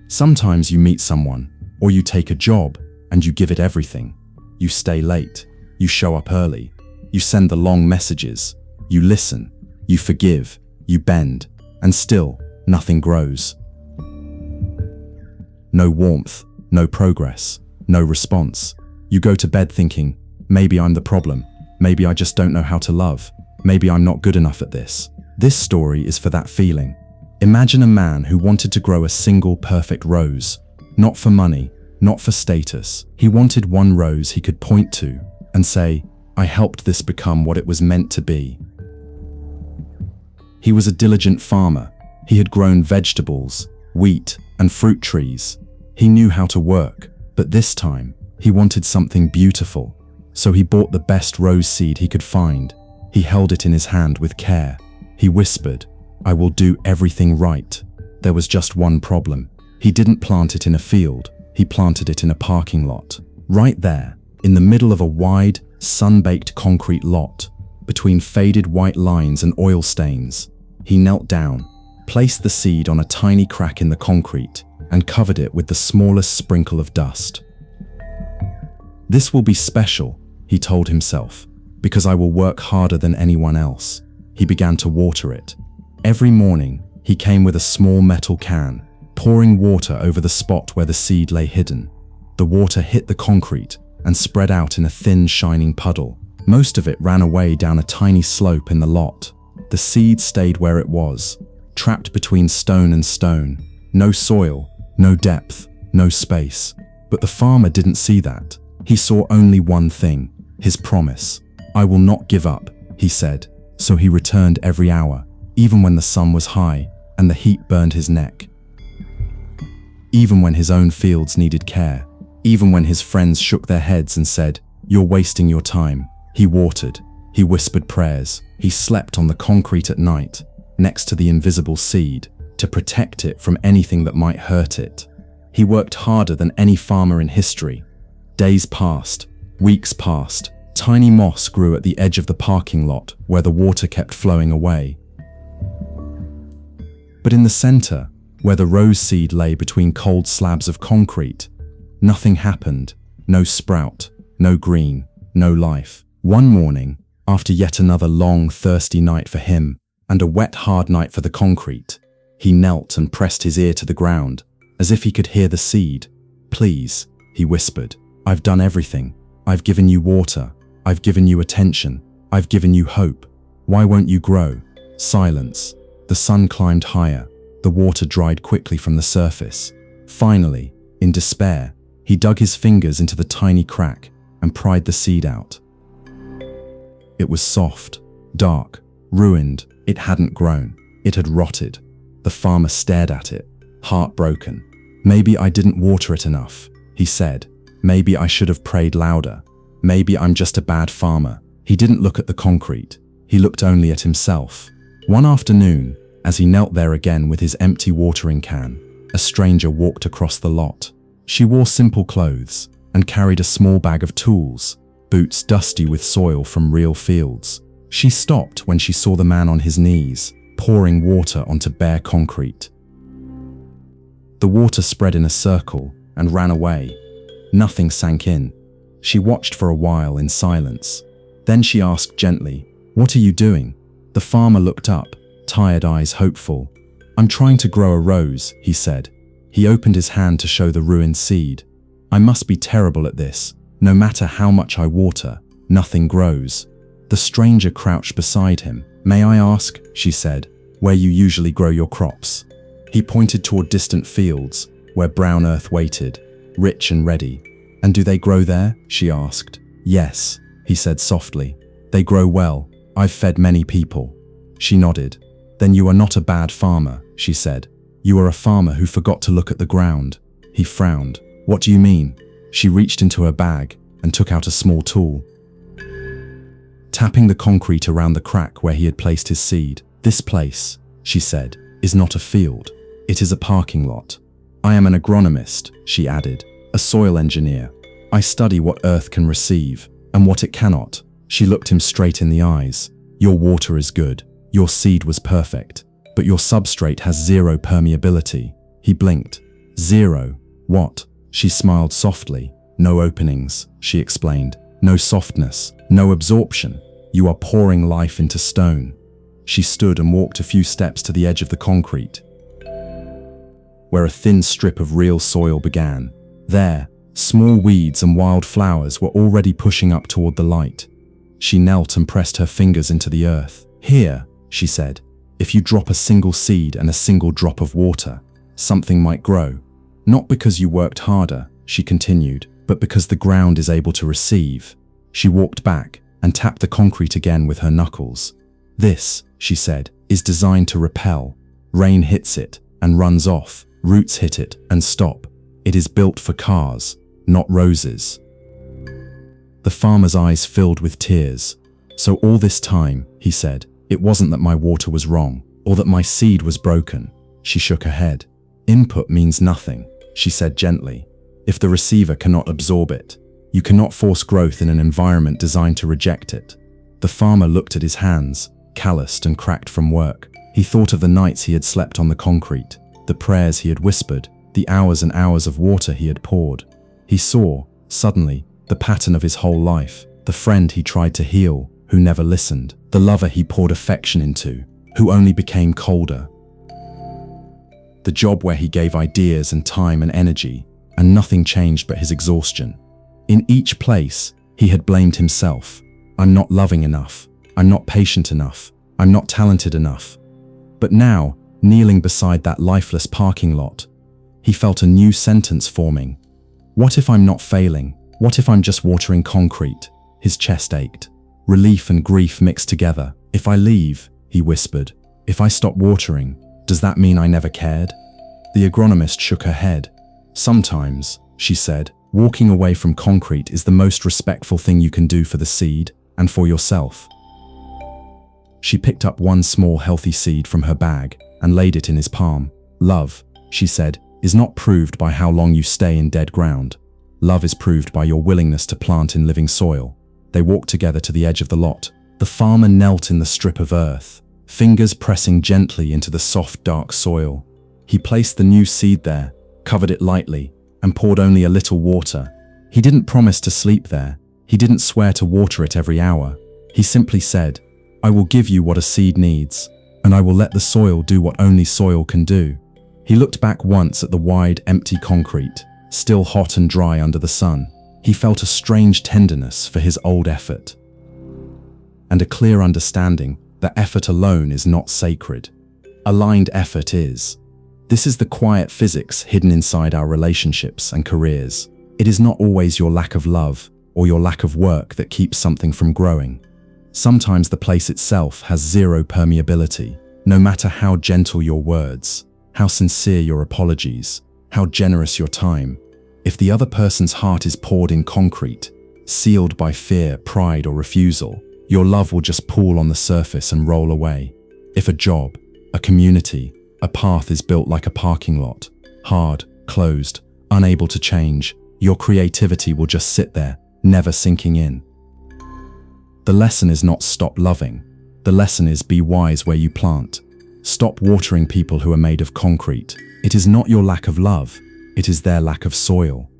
Sometimes you meet someone, or you take a job, and you give it everything. You stay late, you show up early, you send the long messages, you listen, you forgive, you bend, and still nothing grows. No warmth, no progress, no response. You go to bed thinking, maybe I'm the problem, maybe I just don't know how to love, maybe I'm not good enough at this. This story is for that feeling. Imagine a man who wanted to grow a single perfect rose, not for money, not for status. He wanted one rose he could point to and say, I helped this become what it was meant to be. He was a diligent farmer. He had grown vegetables, wheat, and fruit trees. He knew how to work, but this time he wanted something beautiful. So he bought the best rose seed he could find. He held it in his hand with care. He whispered, I will do everything right. There was just one problem. He didn't plant it in a field. He planted it in a parking lot. Right there, in the middle of a wide, sun-baked concrete lot, between faded white lines and oil stains. He knelt down, placed the seed on a tiny crack in the concrete, and covered it with the smallest sprinkle of dust. This will be special, he told himself, because I will work harder than anyone else. He began to water it. Every morning, he came with a small metal can, pouring water over the spot where the seed lay hidden. The water hit the concrete and spread out in a thin, shining puddle. Most of it ran away down a tiny slope in the lot. The seed stayed where it was, trapped between stone and stone. No soil, no depth, no space. But the farmer didn't see that. He saw only one thing, his promise. I will not give up, he said. So he returned every hour, even when the sun was high and the heat burned his neck. Even when his own fields needed care, even when his friends shook their heads and said, you're wasting your time, he watered, he whispered prayers, he slept on the concrete at night, next to the invisible seed, to protect it from anything that might hurt it. He worked harder than any farmer in history. Days passed, weeks passed. Tiny moss grew at the edge of the parking lot where the water kept flowing away. But in the center, where the rose seed lay between cold slabs of concrete, nothing happened. No sprout, no green, no life. One morning, after yet another long, thirsty night for him, and a wet, hard night for the concrete, he knelt and pressed his ear to the ground, as if he could hear the seed. Please, he whispered, I've done everything. I've given you water. I've given you attention. I've given you hope. Why won't you grow? Silence. The sun climbed higher. The water dried quickly from the surface. Finally, in despair, he dug his fingers into the tiny crack and pried the seed out. It was soft, dark, ruined. It hadn't grown. It had rotted. The farmer stared at it, heartbroken. Maybe I didn't water it enough, he said. Maybe I should have prayed louder. Maybe I'm just a bad farmer. He didn't look at the concrete. He looked only at himself. One afternoon, as he knelt there again with his empty watering can, a stranger walked across the lot. She wore simple clothes and carried a small bag of tools, boots dusty with soil from real fields. She stopped when she saw the man on his knees, pouring water onto bare concrete. The water spread in a circle and ran away. Nothing sank in. She watched for a while in silence. Then she asked gently, "What are you doing?" The farmer looked up, tired eyes hopeful. "I'm trying to grow a rose," he said. He opened his hand to show the ruined seed. "I must be terrible at this. No matter how much I water, nothing grows." The stranger crouched beside him. "May I ask," she said, "where you usually grow your crops?" He pointed toward distant fields, where brown earth waited, rich and ready. "And do they grow there?" she asked. "Yes," he said softly. "They grow well. I've fed many people." She nodded. "Then you are not a bad farmer," she said. "You are a farmer who forgot to look at the ground." He frowned. "What do you mean?" She reached into her bag and took out a small tool. Tapping the concrete around the crack where he had placed his seed. "This place," she said, "is not a field. It is a parking lot. I am an agronomist," she added, "a soil engineer. I study what earth can receive and what it cannot." She looked him straight in the eyes. "Your water is good. Your seed was perfect. But your substrate has zero permeability." He blinked. Zero. What? She smiled softly. No openings, she explained. No softness, no absorption. You are pouring life into stone. She stood and walked a few steps to the edge of the concrete, where a thin strip of real soil began. There, small weeds and wild flowers were already pushing up toward the light. She knelt and pressed her fingers into the earth. Here, she said, if you drop a single seed and a single drop of water, something might grow. Not because you worked harder, she continued, but because the ground is able to receive. She walked back and tapped the concrete again with her knuckles. This, she said, is designed to repel. Rain hits it and runs off. Roots hit it and stop. It is built for cars, not roses. The farmer's eyes filled with tears. So all this time, he said, it wasn't that my water was wrong, or that my seed was broken. She shook her head. Input means nothing, she said gently. If the receiver cannot absorb it, you cannot force growth in an environment designed to reject it. The farmer looked at his hands, calloused and cracked from work. He thought of the nights he had slept on the concrete, the prayers he had whispered, the hours and hours of water he had poured. He saw, suddenly, the pattern of his whole life, the friend he tried to heal, who never listened, the lover he poured affection into, who only became colder, the job where he gave ideas and time and energy, and nothing changed but his exhaustion. In each place, he had blamed himself. I'm not loving enough. I'm not patient enough. I'm not talented enough. But now, kneeling beside that lifeless parking lot, he felt a new sentence forming. What if I'm not failing? What if I'm just watering concrete? His chest ached. Relief and grief mixed together. If I leave, he whispered, if I stop watering, does that mean I never cared? The agronomist shook her head. Sometimes, she said, walking away from concrete is the most respectful thing you can do for the seed and for yourself. She picked up one small healthy seed from her bag and laid it in his palm. Love, she said, is not proved by how long you stay in dead ground. Love is proved by your willingness to plant in living soil. They walked together to the edge of the lot. The farmer knelt in the strip of earth, fingers pressing gently into the soft, dark soil. He placed the new seed there, covered it lightly, and poured only a little water. He didn't promise to sleep there. He didn't swear to water it every hour. He simply said, I will give you what a seed needs, and I will let the soil do what only soil can do. He looked back once at the wide, empty concrete, still hot and dry under the sun. He felt a strange tenderness for his old effort, and a clear understanding that effort alone is not sacred. Aligned effort is. This is the quiet physics hidden inside our relationships and careers. It is not always your lack of love or your lack of work that keeps something from growing. Sometimes the place itself has zero permeability, no matter how gentle your words, how sincere your apologies, how generous your time. If the other person's heart is poured in concrete, sealed by fear, pride, or refusal, your love will just pool on the surface and roll away. If a job, a community, a path is built like a parking lot, hard, closed, unable to change, your creativity will just sit there, never sinking in. The lesson is not stop loving. The lesson is be wise where you plant. Stop watering people who are made of concrete. It is not your lack of love, it is their lack of soil.